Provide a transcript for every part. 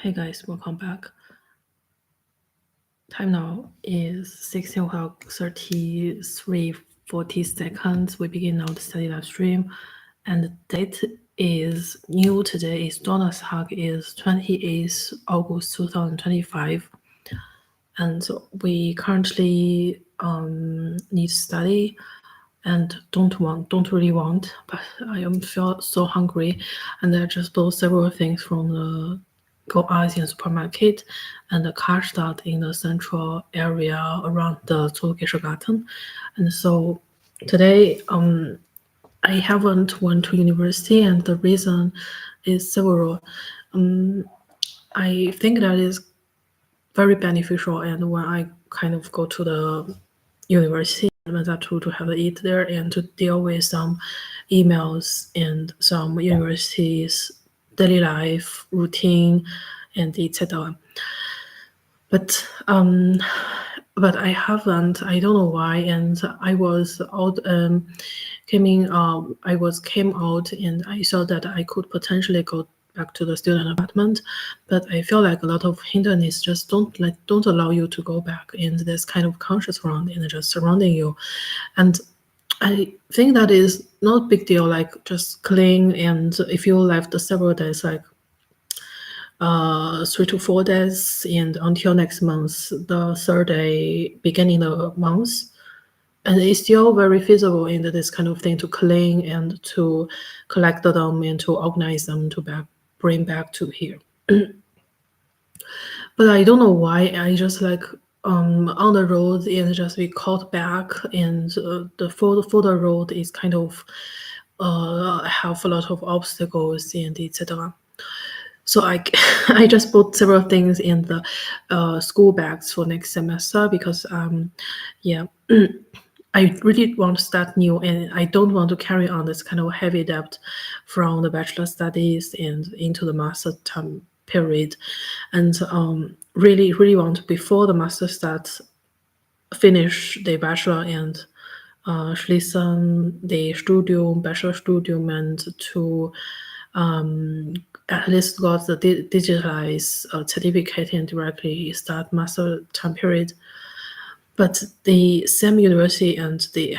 Hey guys, welcome back. Time now is 16 o'clock 33:40 seconds. We begin now the study live stream, and the date is new today. Is Donnerstag is 28th August 2025, and we currently need to study. And don't really want, but I am feel so hungry, and I just bought several things from the Go Asian supermarket and the Karstadt in the central area around the Zoologische Garten. And so today I haven't went to university, and the reason is several. I think that is very beneficial, and when I kind of go to the university to have to eat there and to deal with some emails and some universities daily life routine and etc. But I haven't. I don't know why. And I was out came out and I saw that I could potentially go back to the student apartment, but I feel like a lot of hindrances just don't allow you to go back in this kind of conscious round and just surrounding you. And I think that is not a big deal, like just clean, and if you left several days, like 3 to 4 days, and until next month, the third day beginning the month, and it's still very feasible in this kind of thing to clean and to collect them and to organize them to bring back to here. But I don't know why I just like on the road and just be caught back, and the for the road is kind of have a lot of obstacles and etc. So I I just put several things in the school bags for next semester because yeah. I really want to start new, and I don't want to carry on this kind of heavy debt from the bachelor studies and into the master term period. And really want to, before the master starts, finish the bachelor and schließen the studium, bachelor studium, and to at least got the digitalized certificate and directly start master term period. But the same university, and they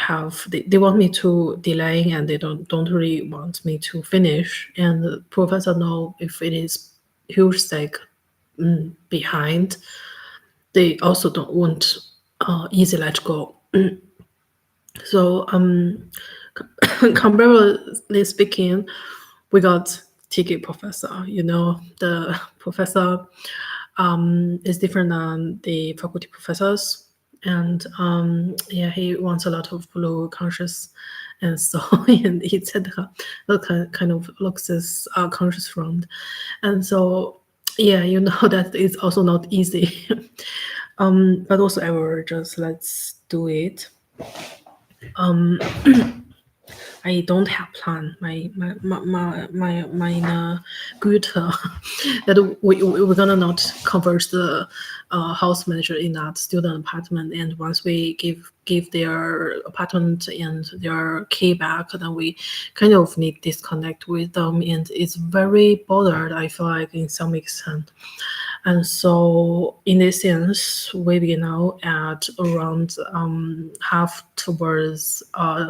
want me to delay, and they don't really want me to finish. And the professor know if it is huge stake behind, they also don't want easy let go. So comparatively speaking, we got TK professor. You know, the professor is different than the faculty professors. And yeah, he wants a lot of blue conscious and so and etc. That kind of looks as conscious front. And so yeah, you know that is also not easy. But also ever just let's do it. I don't have plan. My good that we're gonna not convert the house manager in that student apartment, and once we give their apartment and their key back, then we kind of need disconnect with them, and it's very bothered, I feel like, in some extent. And so in this sense, we begin now at around half towards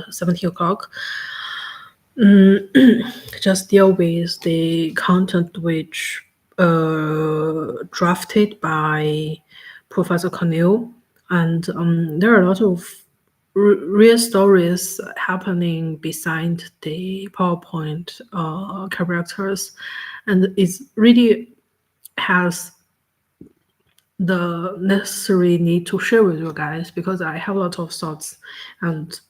17 o'clock. Just deal with the content which drafted by Professor Cornell. And there are a lot of real stories happening behind the PowerPoint characters. And it's really has the necessary need to share with you guys, because I have a lot of thoughts, and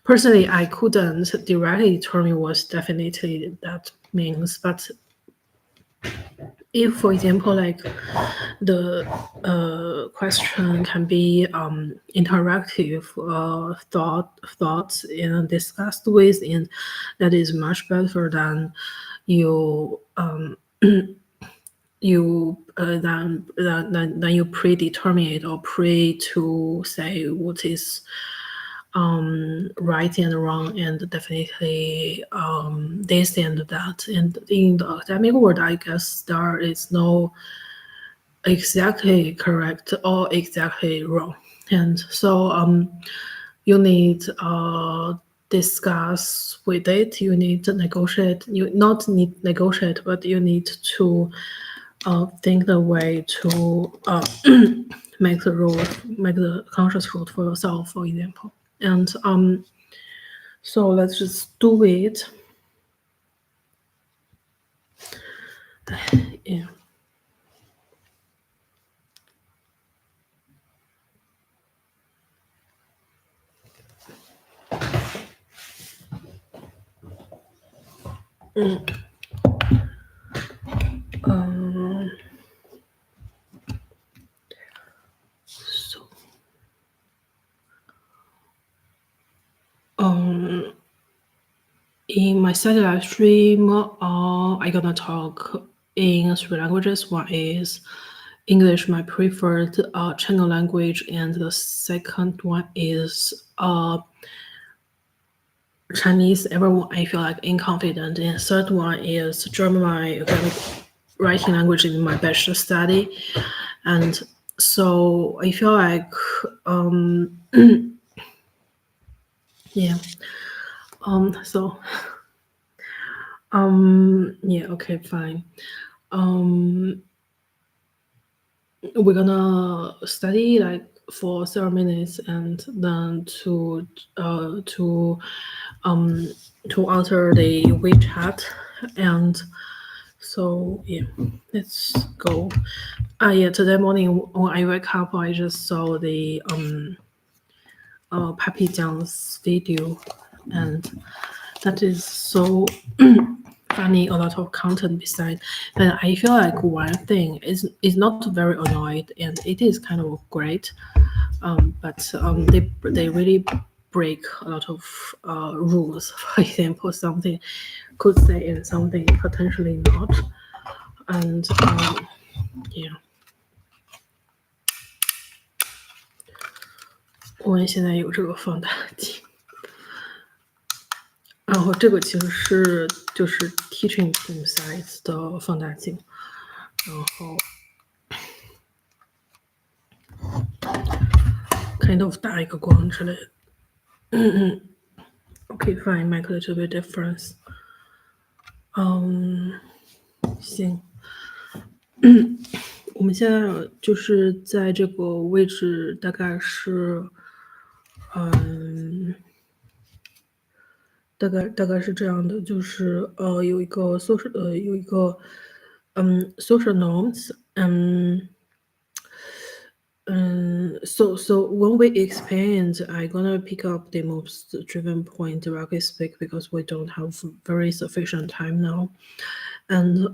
personally I couldn't directly determine what definitely that means. But if, for example, like the question can be interactive thoughts and discussed with, and that is much better than you than you predetermine it or to say what is right and wrong, and definitely this and that. And in the academic world, I guess there is no exactly correct or exactly wrong. And so you need discuss with it. You need to negotiate. You not need negotiate, but you need to think the way to make the rule, make the conscious rule for yourself, for example. And so let's just do it. Yeah. So in my second live stream, I'm gonna talk in 3 languages. One is English, my preferred channel language, and the second one is Chinese. Everyone I feel like inconfident. And third one is German, my academic writing language in my bachelor study. And so I feel like yeah. So yeah, okay, fine. We're gonna study like for 7 minutes, and then to answer the WeChat. And so yeah, let's go. Yeah, today morning when I wake up, I just saw the Papi Jiang's video, and that is so funny. A lot of content beside, but I feel like one thing is not very annoyed, and it is kind of great. But they really break a lot of rules. For example, something could say and something potentially not, and yeah. 我们现在有这个放大镜，然后这个其实是就是 teaching size 的放大镜，然后 kind of 打一个光之类的。Okay, fine, make a little bit difference. 行。我们现在就是在这个位置，大概是，大概是这样的，就是有一个 social 有一个social norms，so when we expand, I'm gonna pick up the most driven point directly speak because we don't have very sufficient time now, and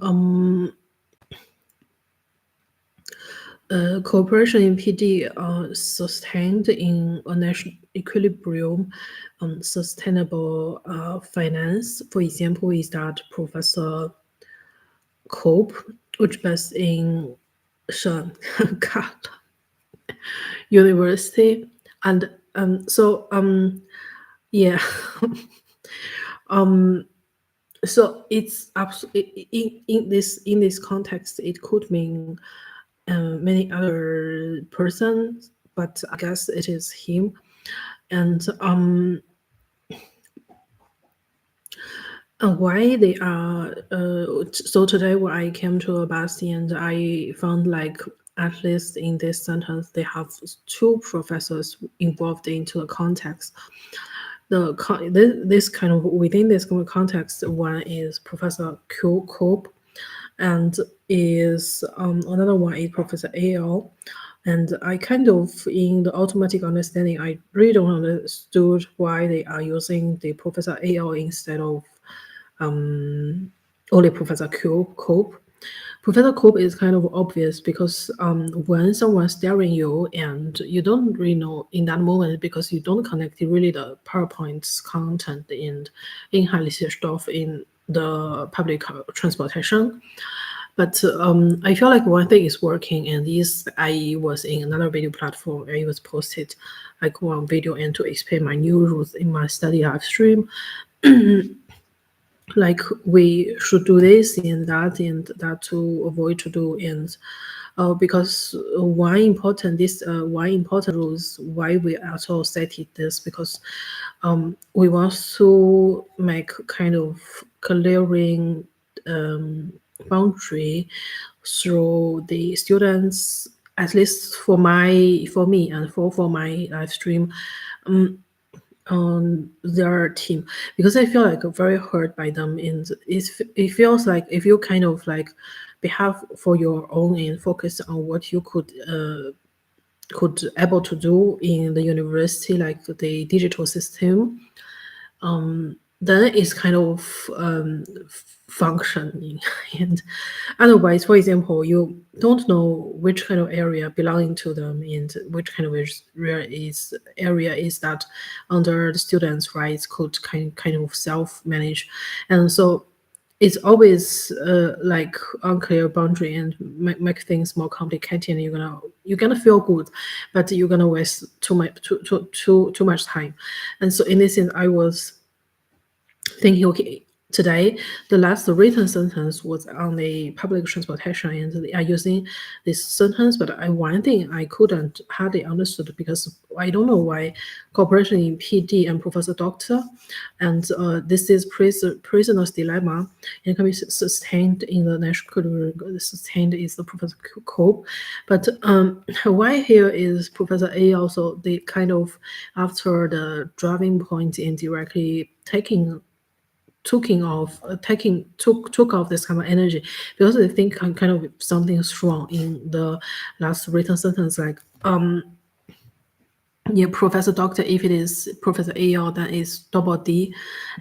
cooperation in PD sustained in a national equilibrium, sustainable finance. For example, is that Professor Cope, which based in Shanghai University, and so yeah, so it's in this context, it could mean many other persons, but I guess it is him. And why they are so today when I came to a bus and I found like at least in this sentence they have 2 professors involved into the context. This kind of within this context, one is Professor Cope, and is another one is Professor AL. And I kind of, in the automatic understanding, I really don't understood why they are using the Professor AL instead of only Professor Cope. Professor Cope is kind of obvious because when someone's staring you and you don't really know in that moment because you don't connect really the PowerPoint's content and inhaltliche Stoff in the public transportation. But I feel like one thing is working, and this I was in another video platform. I was posted like one video and to explain my new rules in my study live stream. Like we should do this and that to avoid to do, and because one important rules why we also stated this, because we want to make kind of clearing boundary through the students, at least for me and for my live stream, on their team, because I feel like very hurt by them, and it feels like if you kind of like behave for your own and focus on what you could able to do in the university, like the digital system, then it's kind of functioning. And otherwise, for example, you don't know which kind of area belonging to them and which kind of area is that under the students' rights could kind of self-manage. And so it's always like unclear boundary and make things more complicated, and you're gonna feel good, but you're gonna waste too much time. And so in this sense, I was thinking, okay, today the last written sentence was on the public transportation, and they are using this sentence, but one thing I couldn't hardly understood, because I don't know why cooperation in PD and Professor Doctor, and this is prisoner's dilemma, and can be sustained in the national curriculum. Sustained is the Professor Cope, but why here is Professor A also the kind of after the driving point and directly took off this kind of energy, because I think kind of something strong in the last written sentence, like yeah, Professor Doctor, if it is Professor AL, then it's double D,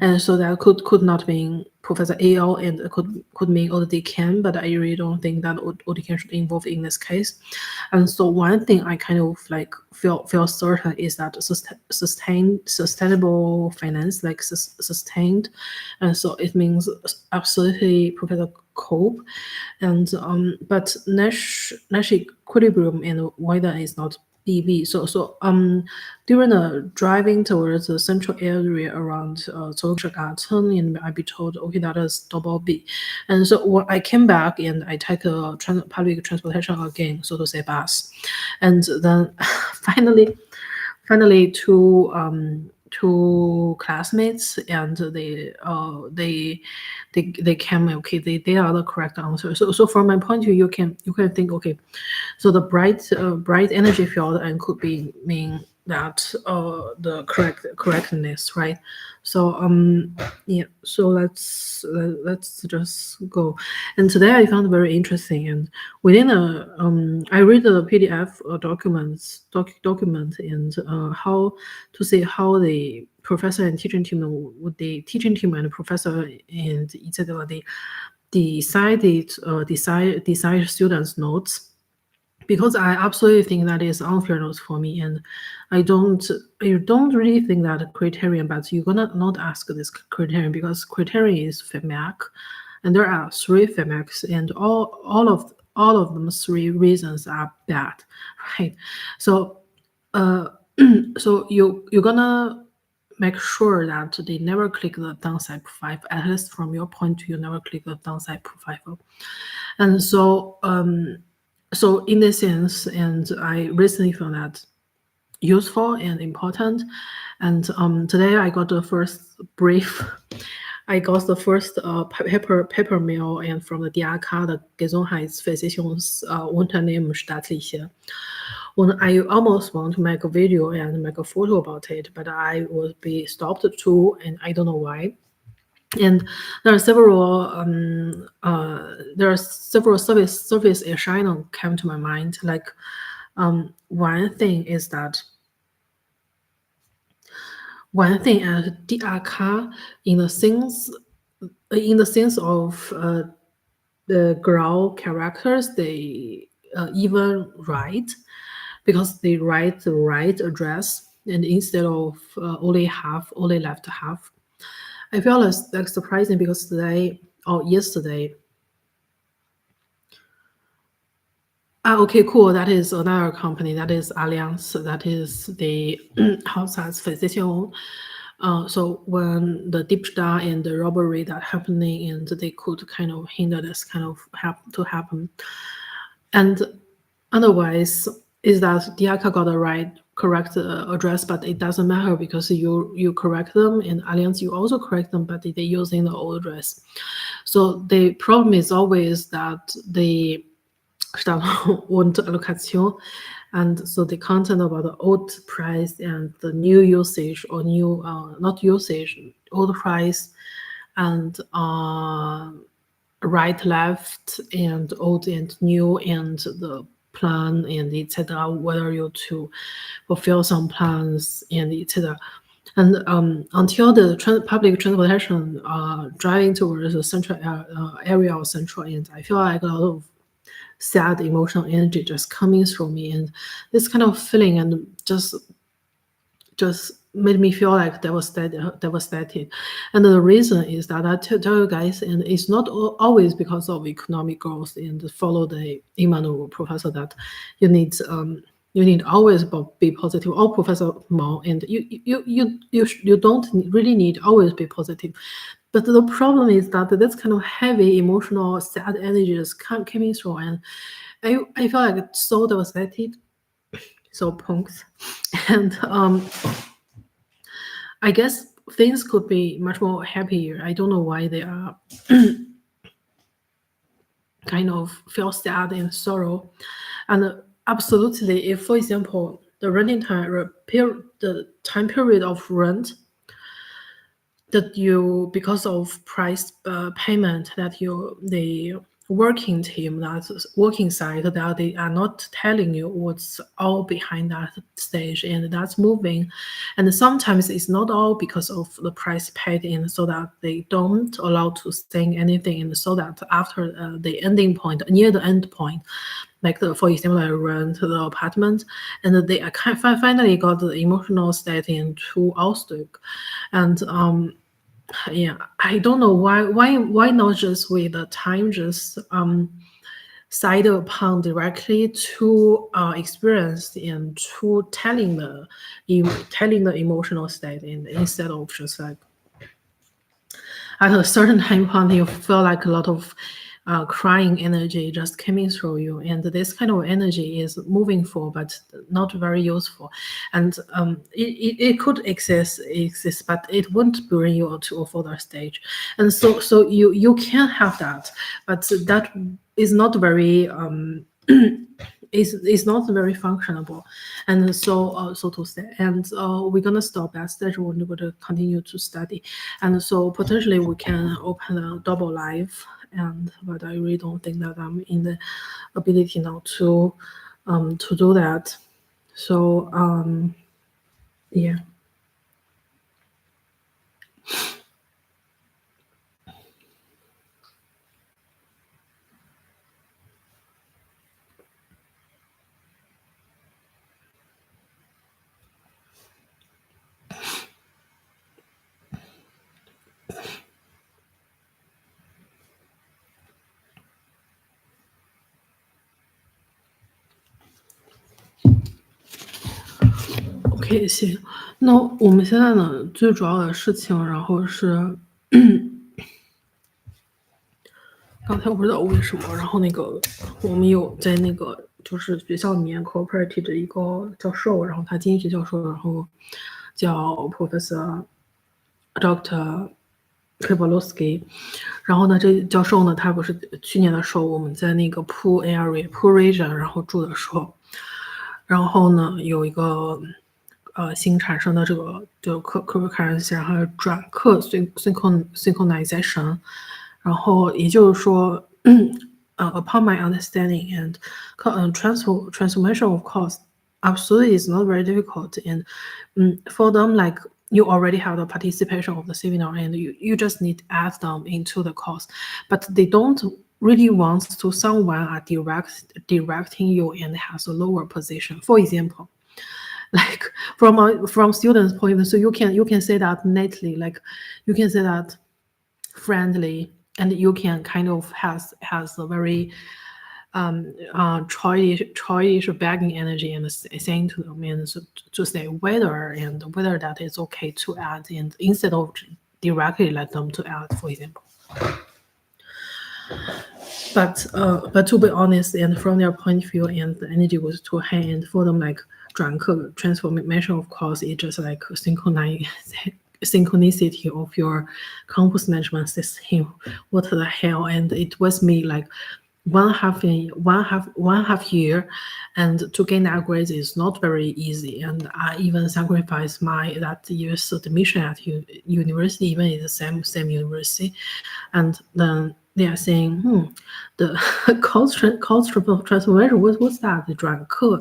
and so that could not mean Professor AL, and it could mean OD can, but I really don't think that OD can should involve in this case. And so one thing I kind of like feel certain is that sustainable finance, like sustained, and so it means absolutely Professor Cope, and but Nash equilibrium and whether it's not BB. So during the driving towards the central area around Garten, and I be told, okay, that is double B. And so when I came back and I take a public transportation again, so to say bus, and then finally two classmates, and they came, okay, they are the correct answer. So from my point of view, you can think, okay, so the bright energy field and could be mean that the correctness, right? So yeah, so let's just go. And today I found very interesting, and within a I read the PDF document, and how to say how the professor and teaching team would the teaching team and professor and etc. they decide students notes, because I absolutely think that is unfairness for me, and I don't really think that criterion, but you're gonna not ask this criterion, because criterion is FEMAC, and there are three FEMACs, and all of them three reasons are bad, right? So so you're gonna make sure that they never click the downside profile, at least from your point of view, never click the downside profile. And so in this sense, and I recently found that useful and important. And today I got the first brief. I got the first paper mail, and from the DRK, the Gesundheitsversicherungsunternehmen staatliche. When I almost want to make a video and make a photo about it, but I would be stopped too, and I don't know why. And there are several service erscheinungen came to my mind. Like one thing is that DRK in the sense of the growl characters, they even write, because they write the right address, and instead of only left half. I feel like surprising, because today or yesterday Okay, cool. That is another company. That is Allianz. That is the Haushaltsversicherung. So when the deep dive and the robbery that happening, and they could kind of hinder this kind of to happen. And otherwise, is that Diaka got the correct address, but it doesn't matter because you correct them, and Allianz you also correct them, but they using the old address. So the problem is always that the Standard und Allokation, and so the content about the old price and the new usage or new not usage, old price and right, left, and old and new, and the plan and etc. Whether you to fulfill some plans and etc. And until the public transportation driving towards the central area of central, and I feel like a lot of sad emotional energy just coming through me, and this kind of feeling and just made me feel like devastated. And the reason is that I tell you guys, and it's not always because of economic growth and follow the Emmanuel professor that you need always be positive, or Professor Mao, and you don't really need always be positive. But the problem is that this kind of heavy emotional sad energy is coming through, and I feel like so devastated, so punks, and I guess things could be much more happier. I don't know why they are kind of feel sad and sorrow. And absolutely, if for example the renting time the time period of rent that you because of price payment that the working team that's working side that they are not telling you what's all behind that stage, and that's moving, and sometimes it's not all because of the price paid in, so that they don't allow to saying anything, and so that after the ending point, near the end point, like for example, I rent the apartment, and they finally got the emotional state into outlook, and yeah, I don't know why not just with the time just side upon directly to experience and to telling the emotional state, and instead of just like at a certain time point you feel like a lot of crying energy just coming through you, and this kind of energy is moving forward but not very useful, and it could exist, but it won't bring you to a further stage, and so you can have that, but that is not very is not very functionable, and so to say, and we're gonna stop at stage one, we're gonna continue to study, and so potentially we can open a double live, and but I really don't think that I'm in the ability now to do that, so yeah. OK，行，那我们现在呢，最主要的事情，然后是刚才我不知道为什么，然后那个我们有在那个就是学校里面 cooperative 的一个教授，然后他经济学教授，然后叫 Professor Dr. Krivolowski，然后呢，这教授呢，他不是去年的时候我们在那个 Pool region，然后住的时候，然后呢有一个新产生的这个就currency，然后转刻 synchronization。然后也就是说upon my understanding and transformation of cost absolutely is not very difficult, and for them like you already have the participation of the seminar and you just need to add them into the course, but they don't really want to someone are directing you and has a lower position, for example. Like from students' point of view, so you can say that neatly, like you can say that friendly, and you can kind of has a very childish begging energy and saying to them and to say whether that is okay to add, and instead of directly let them to add, for example. But to be honest, and from their point of view, and the energy was too high, and for them like 转课 transformation, of course, it's just like synchronicity of your campus management system. What the hell? And it was me like one half year, and to gain that grade is not very easy. And I even sacrificed my that year's admission at university, even in the same university. And then they are saying, the cultural transformation. What's that? The 转课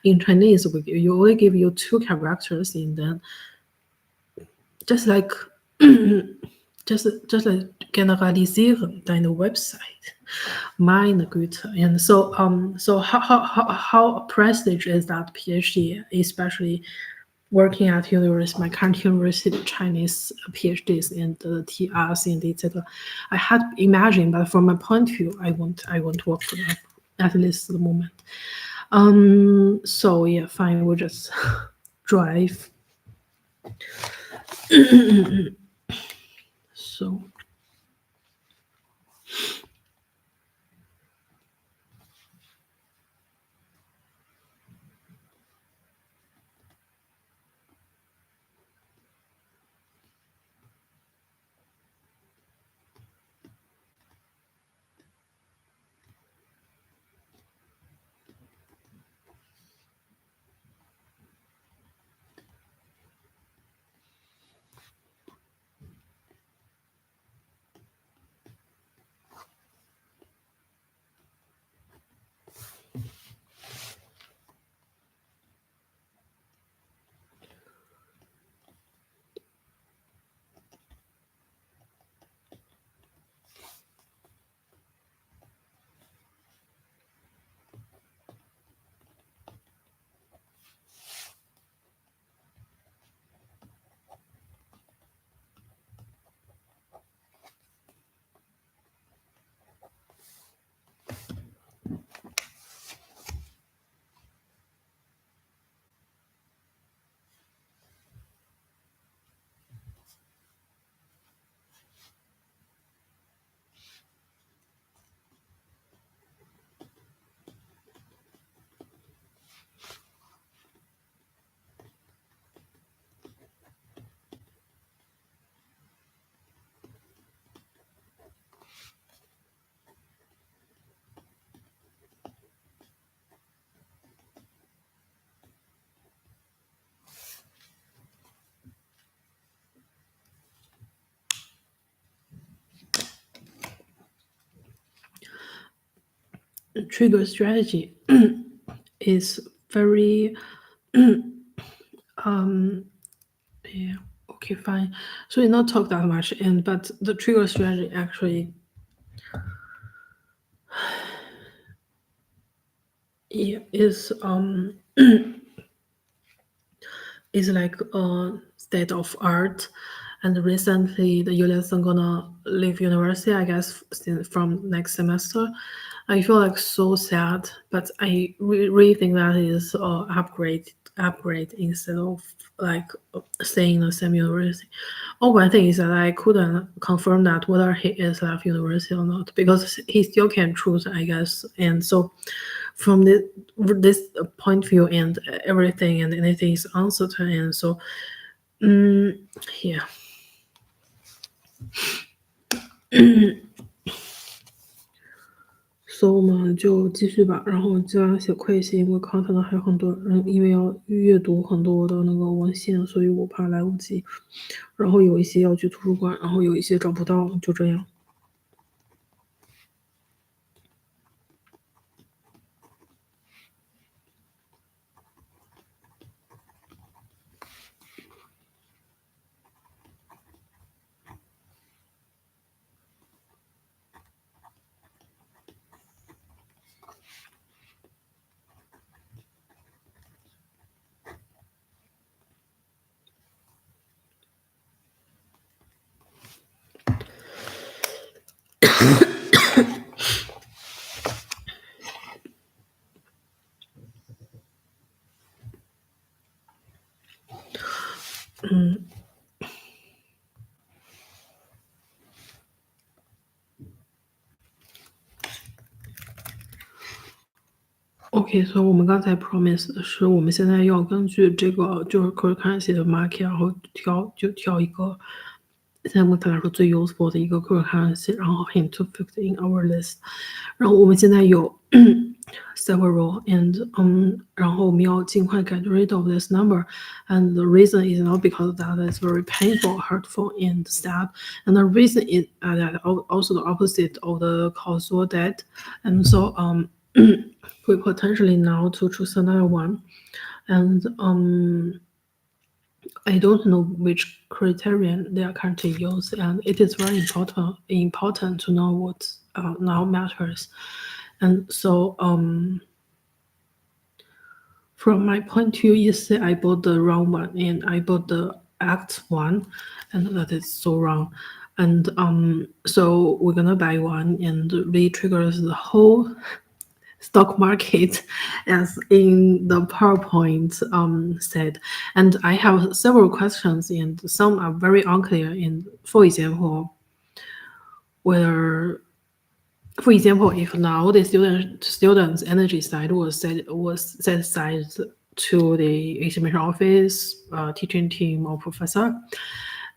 in Chinese, you only give you 2 characters, and then just like just like generalisieren deine Website. Meine Güte. And so how prestige is that PhD, especially working at university, my current university, Chinese PhDs and TRs and etc. I had imagined, but from my point of view, I won't work for them at least at the moment. So yeah, fine, we'll just drive. So trigger strategy is very yeah, okay, fine. So we not talk that much, but the trigger strategy actually is is like a state of art. And recently, the Yulia's gonna leave university, I guess, from next semester. I feel like so sad, but I really think that is upgrade instead of like staying in the same university. Oh, one thing is that I couldn't confirm that whether he is left university or not, because he still can choose, I guess. And so from this point of view, and everything and anything is uncertain, and so yeah.所以我们就继续吧，然后接下来写 quiz， 因为 content 还有很多人，因为要阅读很多的那个文献，所以我怕来不及。然后有一些要去图书馆，然后有一些找不到，就这样。OK，所以我们刚才 promise 的是，我们现在要根据这个就是 cryptocurrency 的 market，然后挑一个现在目前来说最 useful 的一个 cryptocurrency，然后 into fit in our list。然后我们现在有 several and 然后我们要尽快 get rid of this number。And the reason is not because that is very painful, hurtful, and sad. And the reason is that also the opposite of the causal debt. And so we potentially now to choose another one. And I don't know which criterion they are currently using, and it is very important to know what now matters. And so from my point of view, yesterday I bought the wrong one and I bought the Act one, and that is so wrong. And so we're gonna buy one and re-triggers the whole stock market as in the PowerPoint said. And I have several questions and some are very unclear. And for example, whether for example, if now the students energy side was set aside to the examination office, teaching team or professor,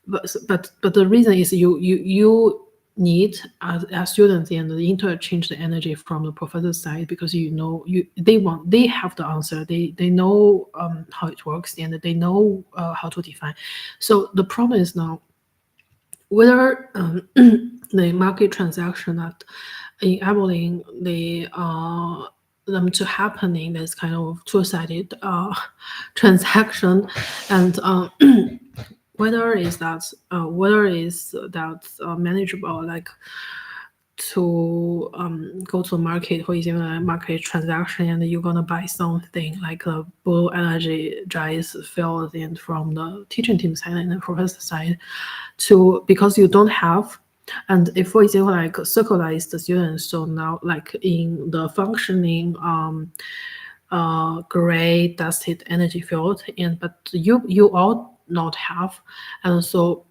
but the reason is you need as students and interchange the energy from the professor side because they have the answer, they know how it works and they know how to define. So the problem is now whether the market transaction that enabling them to happen in this kind of two-sided transaction, and whether is that manageable, like to go to a market, for example, a market transaction, and you're gonna buy something like a blue energy dries field and from the teaching team side and the professor side, to because you don't have. And if, for example, like circularized the students, so now like in the functioning gray dusted energy field, and but you all not have, and so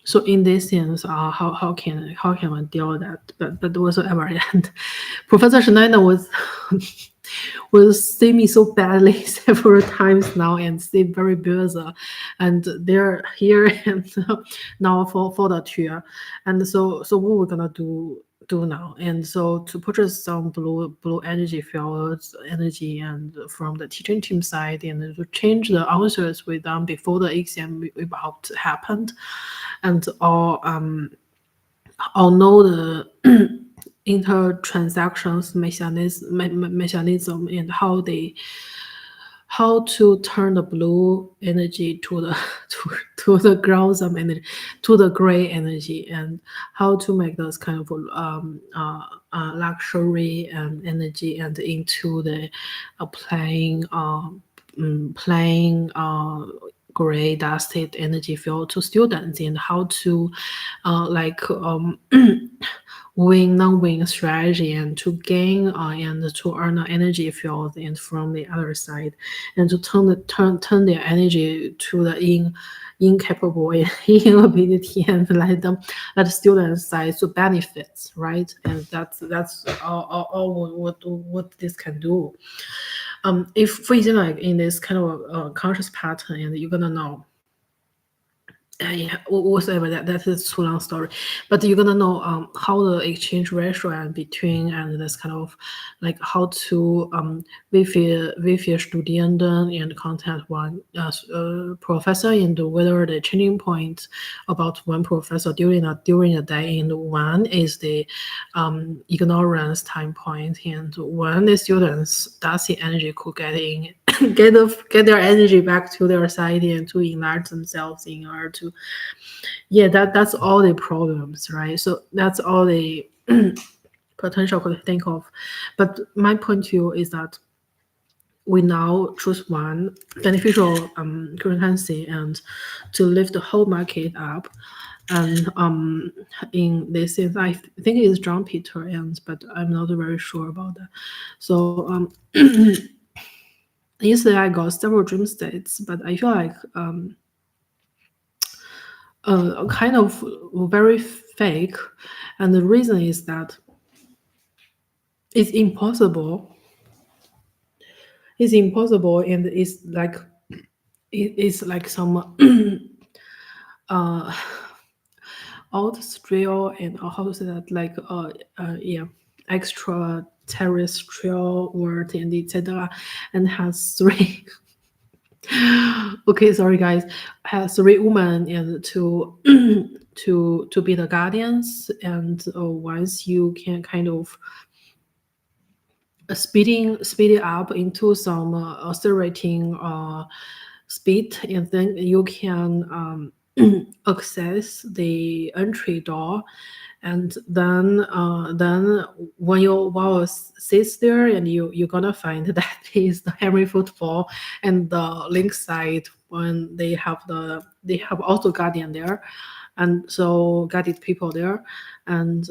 so in this sense, how can one deal with that? But whatsoever, and Professor Schneider was will see me so badly several times now and say very busy, and they're here and now for the tour, and so what we're gonna do now, and so to purchase some blue energy fields energy and from the teaching team side and to change the answers with them before the exam about happened, and or know the intertransactions mechanism and how to turn the blue energy to the to the ground some energy to the gray energy, and how to make those kind of luxury and energy and into the playing gray dusted energy field to students, and how to win non-win strategy and to gain and to earn an energy field and from the other side, and to turn their energy to the incapable inability and let students side to benefits, right? And that's all what this can do. If for example like in this kind of conscious pattern, and you're gonna know yeah, whatever, that is too long story, but you're gonna know how the exchange ratio and between and this kind of like how to wie viel Studenten and content one professor, and whether the changing point about one professor during a day, and one is the ignorance time point, and when the students does the energy could get in get their energy back to their side and to enlarge themselves in order to that's all the problems, right? So that's all the potential could think of. But my point to you is that we now choose one beneficial currency and to lift the whole market up. And in this sense, I think it is John Peter, and but I'm not very sure about that. So yesterday I got several dream states, but I feel like kind of very fake, and the reason is that it's impossible It's impossible, and it's like some uh terrestrial and how to say that, like yeah, extraterrestrial world and etc. And has three okay, sorry guys, has three women and to to be the guardians, and once you can kind of speeding up into some accelerating speed, and then you can access the entry door, and then when you while sits there, and you're gonna find that is the Henry football, and the link side when they have also guardian there, and so guided people there, and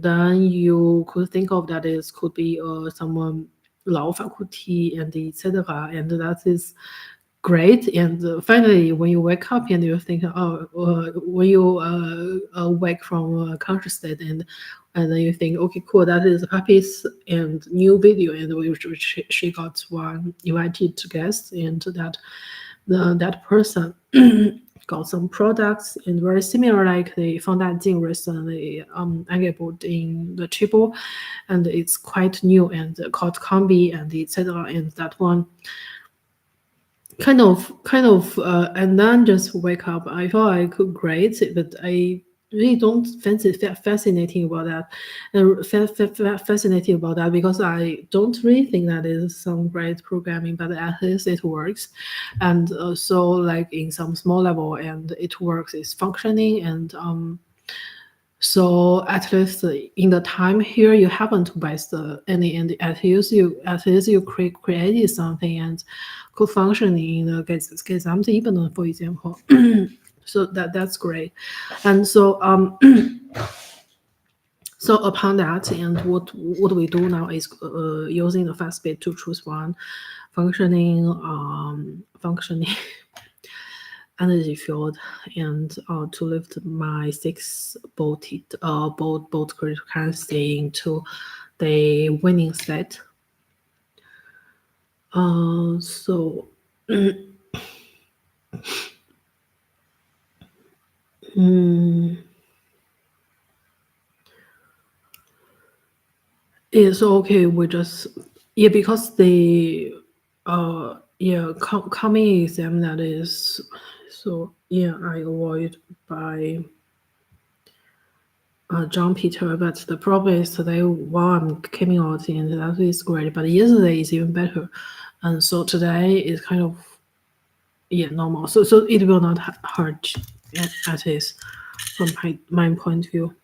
then you could think of that is could be someone law faculty and etc. And that is great. And finally, when you wake up and you think, oh, when you wake from conscious state, and then you think, okay, cool, that is Happy's and new video, and she got one invited guest, and that person got some products and very similar, like the Fangdanjing recently enabled in the Chibo, and it's quite new and called Combi and etc. And that one and then just wake up. I felt like great, but I really don't fancy fascinating about that, and fascinating about that because I don't really think that is some great programming, but at least it works, and so like in some small level, and it works, it's functioning, and so at least in the time here, you haven't wasted any, and at least you created something and could function in the get something even for example. So that's great. And so so upon that, and what we do now is using the fast bit to choose one functioning energy field, and to lift my six bolt currency into the winning set. So it's okay. We just yeah, because the yeah, coming exam, that is, so yeah, I avoid by John Peter, but the problem is today while I'm coming out, and that is great, but yesterday is even better, and so today is kind of yeah normal. So it will not hurt at least from my point of view.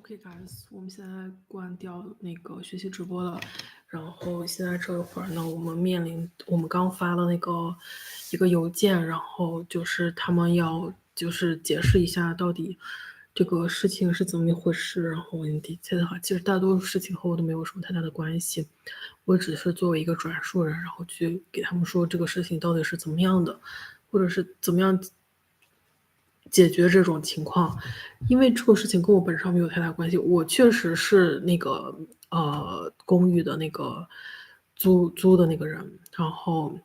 OK guys，我们现在关掉那个学习直播了，然后现在这会儿呢，我们刚发了那个一个邮件，然后就是他们要就是解释一下到底这个事情是怎么一回事，然后的话，其实大多数事情和我都没有什么太大的关系，我只是作为一个转述人，然后去给他们说这个事情到底是怎么样的，或者是怎么样解决这种情况，因为这个事情跟我本身上没有太大关系。我确实是那个公寓的那个租的那个人，然后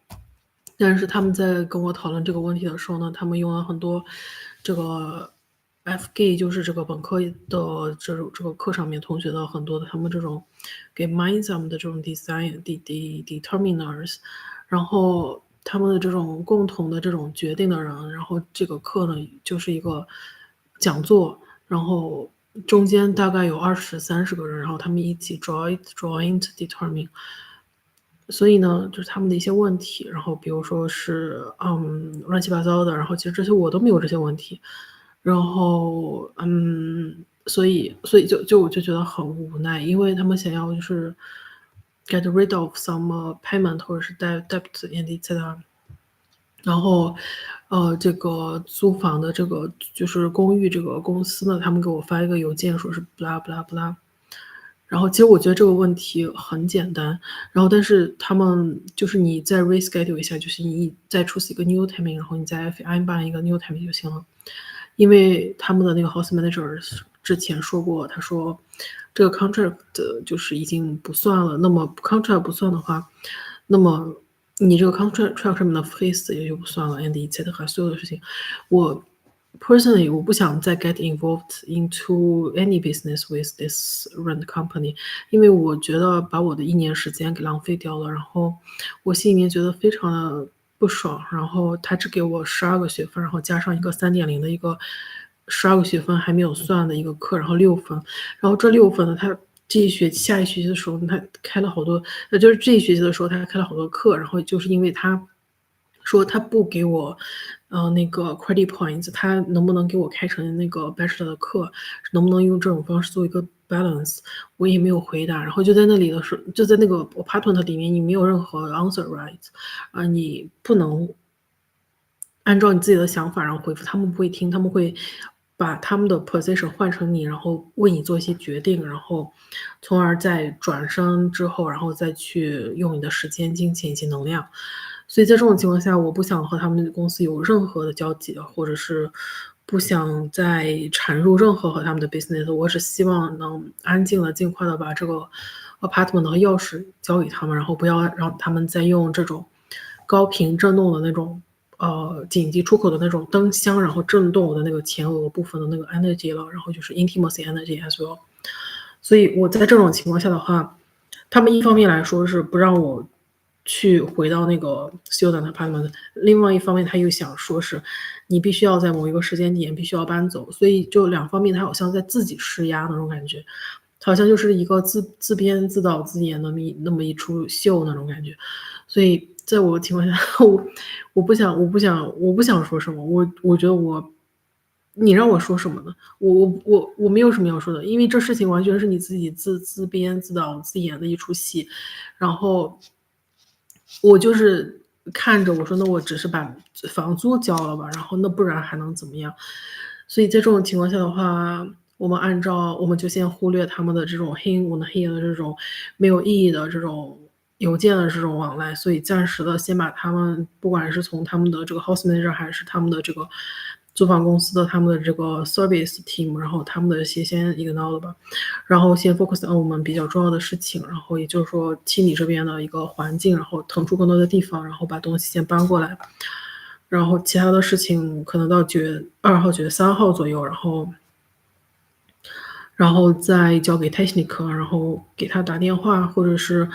但是他们在跟我讨论这个问题的时候呢，他们用了很多这个 FG， 就是这个本科的这个课上面同学的很多的他们这种给 Mindsim 的这种 determiners，然后他们的这种共同的这种决定的人，然后这个课呢就是一个讲座，然后中间大概有20-30个人，然后他们一起 joint determine。所以呢，就是他们的一些问题，然后比如说是乱七八糟的，然后其实这些我都没有这些问题，然后所以我就觉得很无奈，因为他们想要就是 get rid of some payment 或者是 debt and etc。然后，这个租房的这个就是公寓这个公司呢，他们给我发一个邮件说是 blah blah blah。然后其实我觉得这个问题很简单，然后但是他们就是你再 reschedule 一下，就是你再 choose 一个 new timing，然后你再安排一个 new timing 就行了。因为他们的那个 house manager 之前说过，他说这个 contract 就是已经不算了，那么 contract 不算的话，那么你这个 contract 上面的 fees 也就不算了，and etc. 所有的事情，我 personally 我不想再 get involved into any business with this rent company，因为我觉得把我的1年时间给浪费掉了，然后我心里面觉得非常的不爽，然后他只给我12个学分，然后加上一个3.0的一个12个学分还没有算的一个课，然后6分，然后这6分呢，他下一学期的时候，他开了好多，就是这一学期的时候，他开了好多课，然后就是因为他说他不给我，那个 credit points，他能不能给我开成那个 bachelor 的课，能不能用这种方式做一个 balance，我也没有回答。然后就在那里的时候，就在那个 apartment 里面，你没有任何 answer right，你不能按照你自己的想法然后回复，他们不会听，他们会把他们的 position 换成你，然后为你做一些决定，然后从而在转身之后，然后再去用你的时间、金钱以及能量。所以在这种情况下，我不想和他们的公司有任何的交集，或者是不想再掺入任何和他们的 business，我只希望能安静的、尽快的把这个 apartment 和钥匙交给他们，然后不要让他们再用这种高频震动的那种紧急出口的那种灯箱，然后震动我的那个前额部分的那个 energy 了，然后就是 intimacy energy as well。所以我在这种情况下的话，他们一方面来说是不让我去回到那个 student apartment，另外一方面他又想说是你必须要在某一个时间点必须要搬走，所以就两方面他好像在自己施压那种感觉，好像就是一个自编自导自演的那么一出秀那种感觉。所以在我的情况下，我不想说什么，我觉得你让我说什么呢？我没有什么要说的，因为这事情完全是你自己自编自导自演的一出戏，然后我就是看着我说那我只是把房租交了吧，然后那不然还能怎么样？所以在这种情况下的话，我们就先忽略他们的这种黑我的黑的这种没有意义的这种邮件的这种往来，所以暂时的先把他们不管是从他们的这个 house manager 还是他们的这个租房公司的他们的这个 service team，然后他们的先 ignore 了吧，然后先 focus on 我们比较重要的事情，然后也就是说清理这边的一个环境，然后腾出更多的地方，然后把东西先搬过来，然后其他的事情可能到9月2号、9月3号左右，然后再交给 technic， 然后给他打电话，或者是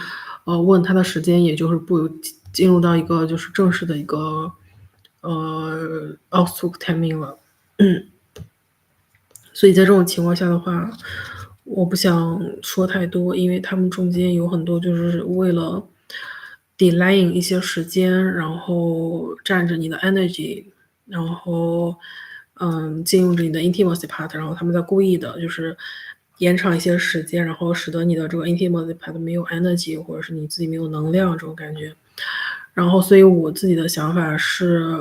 问他的时间，也就是不进入到一个就是正式的一个Auszug timing 了。所以在这种情况下的话，我不想说太多，因为他们中间有很多就是为了 delaying 一些时间，然后占着你的 energy，然后进入着你的 intimacy part，然后他们在故意的就是延长一些时间，然后使得你的这个 intimate pad 没有 energy， 或者是你自己没有能量这种感觉。然后所以我自己的想法是，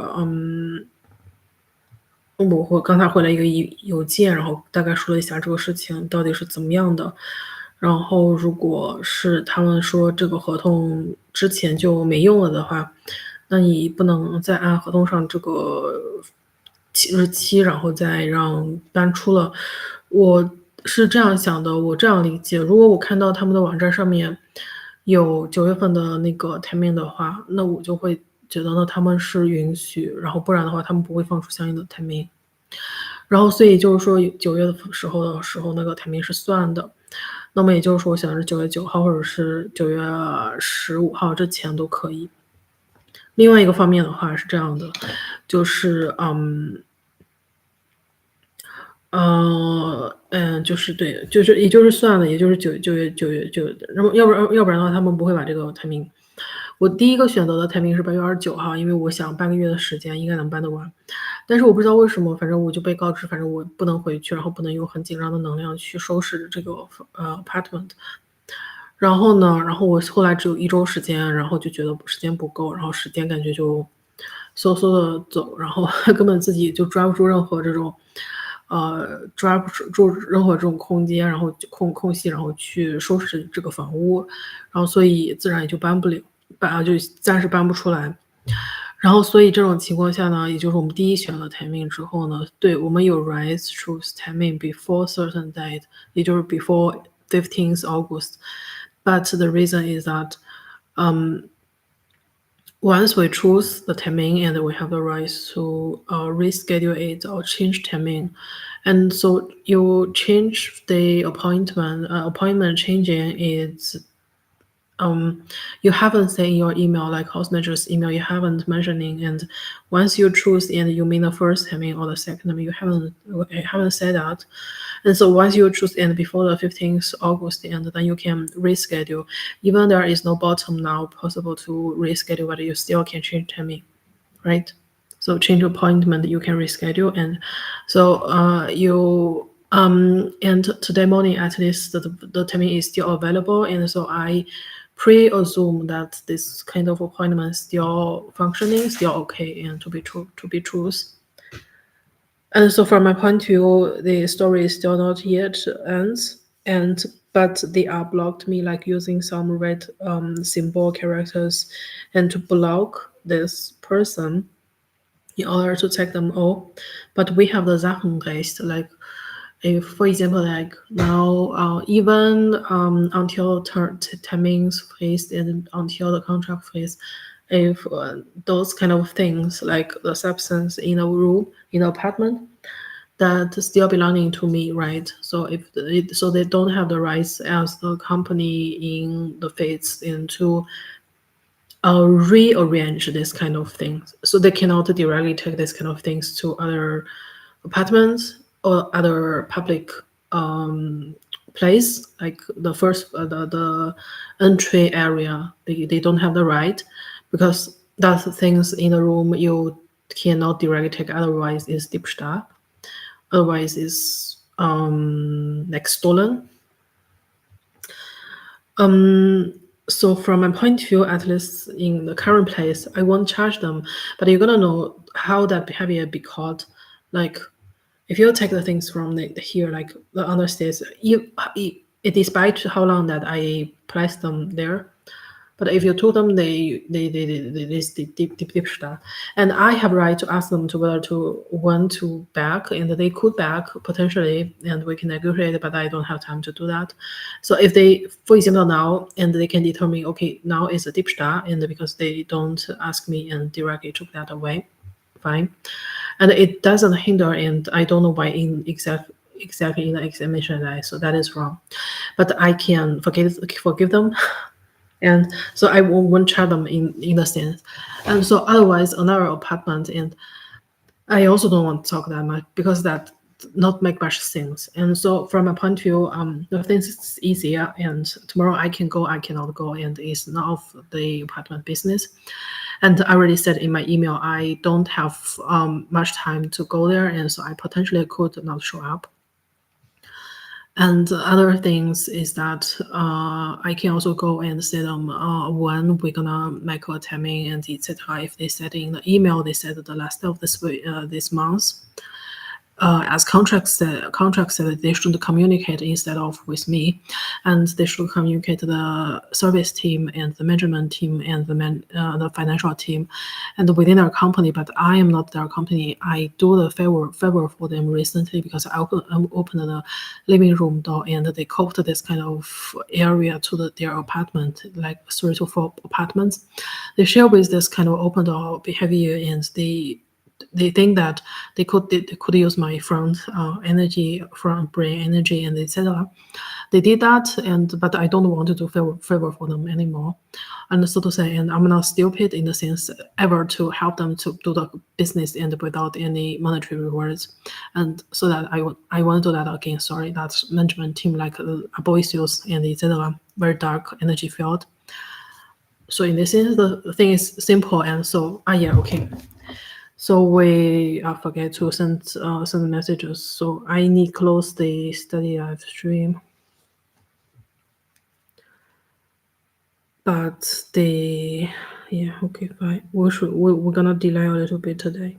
我刚才回了一个邮件，然后大概说了一下这个事情到底是怎么样的。然后如果是他们说这个合同之前就没用了的话，那你不能再按合同上这个日期，然后再让搬出了。我是这样想的，我这样理解，如果我看到他们的网站上面有9月份的那个 timing 的话，那我就会觉得呢他们是允许，然后不然的话他们不会放出相应的 timing。然后所以就是说9月的时候那个 timing 是算的，那么也就是说我想是9月9号或者是9月15号之前都可以。另外一个方面的话是这样的，就是就是对，就是也就是算了，也就是9月9，然后要不然的话，他们不会把这个 timing。我第一个选择的 timing 是8月29号，因为我想半个月的时间应该能搬得完，但是我不知道为什么，反正我就被告知，反正我不能回去，然后不能用很紧张的能量去收拾这个apartment。然后呢，然后我后来只有1周时间，然后就觉得时间不够，然后时间感觉就嗖嗖的走，然后根本自己就抓不住任何这种，抓不住任何这种空间，然后空隙，然后去收拾这个房屋，然后所以自然也就就暂时搬不出来。然后所以这种情况下呢，也就是我们第一选了 timing 之后呢，对，我们有 right to choose timing before certain date， 也就是 before 15th August。But the reason is that, once we choose the timing and we have the right to reschedule it or change timing, and so you change the appointment changing is, you haven't said in your email, like house manager's email, you haven't mentioning, and once you choose and you mean the first timing or the second timing, you haven't said that. And so once you choose and before the 15th August, and then you can reschedule. Even there is no bottom now possible to reschedule, but you still can change timing, right? So change appointment, you can reschedule, and so and today morning at least the timing is still available, and so I pre-assume that this kind of appointment is still functioning, still okay, and to be truth. And so from my point of view, the story is still not yet ends, but they are blocked me like using some red symbol characters and to block this person in order to take them all. But we have the Sachenrecht, like if, for example, like now, even until timings freeze and until the contract freeze, if those kind of things like the substance in a room in an apartment that still belonging to me, right? So so they don't have the rights as the company in the fates into rearrange this kind of things. So they cannot directly take this kind of things to other apartments or other public place, like the first the entry area. They don't have the right, because that's the things in the room you cannot directly take. Otherwise, it's Diebstahl. Otherwise, it's like stolen. So from my point of view, at least in the current place, I won't charge them, but you're gonna know how that behavior be caught. Like, if you take the things from here, like the other states, despite how long that I placed them there, but if you told them they deep stuff, and I have right to ask them to whether to want to back, and they could back potentially, and we can negotiate, but I don't have time to do that. So if they, for example, now, and they can determine, okay, now is a deep start, and because they don't ask me and directly took that away, fine. And it doesn't hinder, and I don't know why exactly in the examination, so that is wrong. But I can forgive them. And so I won't charge them in the sense. And so otherwise another apartment, and I also don't want to talk that much because that not make much sense. And so from a point of view, the things is easier, and tomorrow I can go, I cannot go, and it's not of the apartment business. And I already said in my email I don't have much time to go there, and so I potentially could not show up. And other things is that I can also go and say them when we're gonna make a timing and etc. If they said in the email, they said the last of this month. As contracts said they should communicate instead of with me, and they should communicate to the service team and the management team and the financial team, and within our company. But I am not their company. I do the favor for them recently because I opened the living room door and they cooked this kind of area to their apartment, like 3 to 4 apartments. They share with this kind of open door behavior, and they think that they could use my front energy, front brain energy, and etc. They did that, but I don't want to do favor for them anymore. And so to say, and I'm not stupid in the sense ever to help them to do the business and without any monetary rewards. And so that I want to do that again. Sorry, that management team like Aboisius and etc. Very dark energy field. So in this sense, the thing is simple, and so yeah, okay. So we forget to send messages. So I need close the study live stream. But yeah, okay, fine. We're gonna delay a little bit today.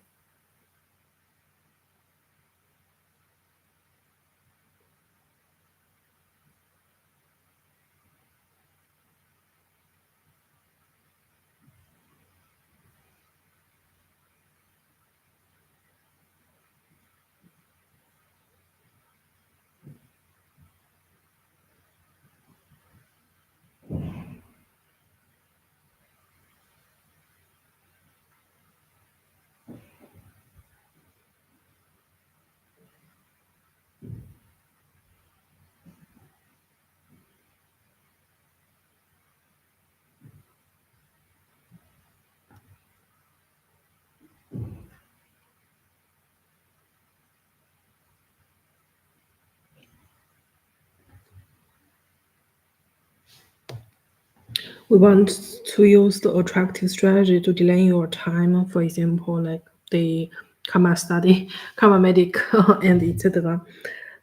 We want to use the attractive strategy to delay your time, for example, like the karma study, karma medic, and etc.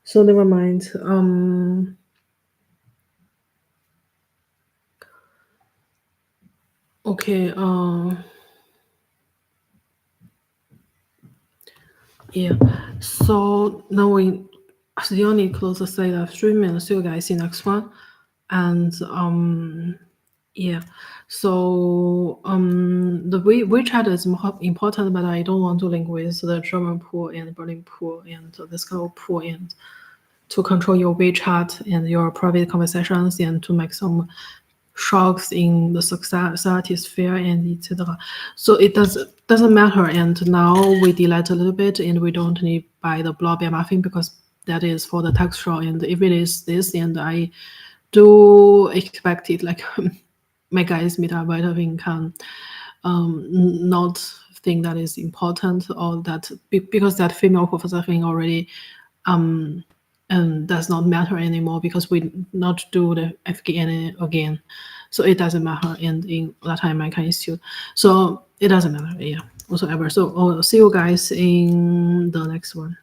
So never mind. Okay. Yeah. So now we still need close the state of stream and see you guys in next one. And yeah. So the WeChat is more important, but I don't want to link with the German pool and Berlin pool and this kind of pool and to control your WeChat and your private conversations and to make some shocks in the society sphere and etc. So it doesn't matter. And now we delete a little bit, and we don't need buy the blobby muffin because that is for the textual. And if it is this, and I do expect it, like my guys meet up vitamin can not think that is important or that because that female professor thing already does not matter anymore because we not do the FGN again. So it doesn't matter and in Latin American Institute. So it doesn't matter, yeah, whatsoever. So I'll see you guys in the next one.